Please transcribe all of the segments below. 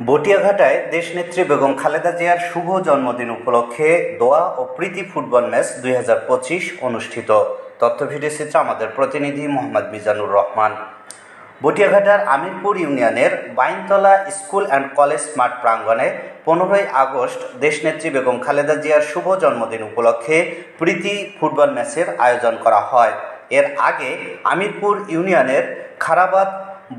বটিয়াঘাটায় দেশনেত্রী বেগম খালেদা জিয়ার শুভ জন্মদিন উপলক্ষে দোয়া ও প্রীতি ফুটবল ম্যাচ 2025 অনুষ্ঠিত। তথ্য ভিডিও চিত্র আমাদের প্রতিনিধি মোহাম্মদ মিজানুর রহমান। বটিয়াঘাটার আমিরপুর ইউনিয়নের বাইনতলা স্কুল অ্যান্ড কলেজ মাঠ প্রাঙ্গণে 15ই আগস্ট দেশনেত্রী বেগম খালেদা জিয়ার শুভ জন্মদিন উপলক্ষে প্রীতি ফুটবল ম্যাচের আয়োজন করা হয়। এর আগে আমিরপুর ইউনিয়নের খারাবাদ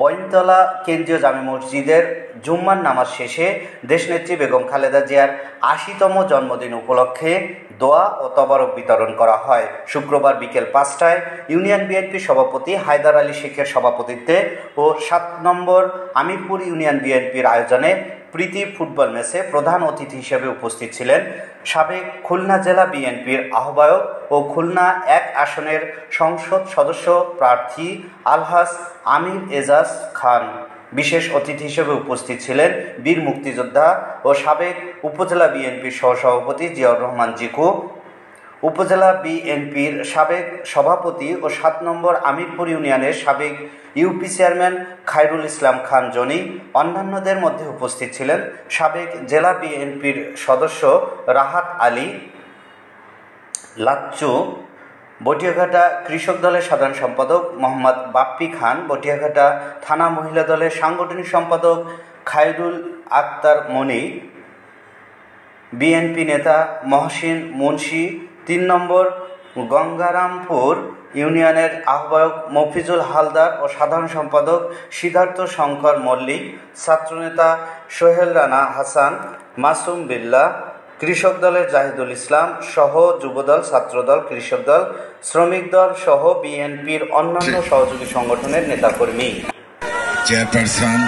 বাইনতলা কেন্দ্রীয় জামে মসজিদের জুম্মার নামাজ শেষে দেশনেত্রী বেগম খালেদা জিয়ার 80তম জন্মদিন উপলক্ষে দোয়া ও তবারক বিতরণ করা হয়। শুক্রবার বিকেল 5টায় ইউনিয়ন বিএনপি সভাপতি হায়দার আলী শেখের সভাপতিত্বে ও 7 নম্বর আমিরপুর ইউনিয়ন বিএনপির আয়োজনে প্রীতি ফুটবল ম্যাচে প্রধান অতিথি হিসেবে উপস্থিত ছিলেন সাবেক খুলনা জেলা বিএনপির আহ্বায়ক ও খুলনা 1 আসনের সংসদ সদস্য প্রার্থী আলহাজ আমির এজাজ খান। বিশেষ অতিথি হিসেবে উপস্থিত ছিলেন বীর মুক্তিযোদ্ধা ও সাবেক উপজেলা বিএনপির সহসভাপতি জিয়াউর রহমান জিকু, উপজেলা বিএনপির সাবেক সভাপতি ও 7 নম্বর আমিরপুর ইউনিয়নের সাবেক UP chairman Khairul Islam Khan Johnny. অন্যান্যদের মধ্যে উপস্থিত ছিলেন সাবেক জেলা বিএনপির সদস্য রাহাত আলী লাচ্চু, বটিয়াঘাটা কৃষক দলের সাধারণ সম্পাদক মোহাম্মদ বাপ্পি খান, বটিয়াঘাটা থানা মহিলা দলের সাংগঠনিক সম্পাদক খায়রুল আক্তার মনি, বিএনপি নেতা মহসিন মুন্সি, 3 নম্বর গঙ্গারামপুর ইউনিয়নের আহ্বায়ক মফিজুল হালদার ও সাধারণ সম্পাদক সিদ্ধার্থ শঙ্কর মল্লিক, ছাত্রনেতা সোহেল রানা হাসান, মাসুম বিল্লাহ, কৃষক দলের জাহিদুল ইসলাম সহ যুবদল, ছাত্রদল, কৃষক দল, শ্রমিক দল সহ বিএনপির অন্যান্য সহযোগী সংগঠনের নেতাকর্মী। চেয়ারপারসন,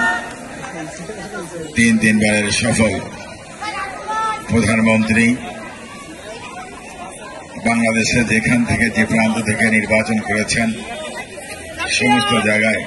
3 বারের সফল প্রধানমন্ত্রী, বাংলাদেশে যেখান থেকে যে প্রান্ত থেকে নির্বাচন করেছেন সমস্ত জায়গায়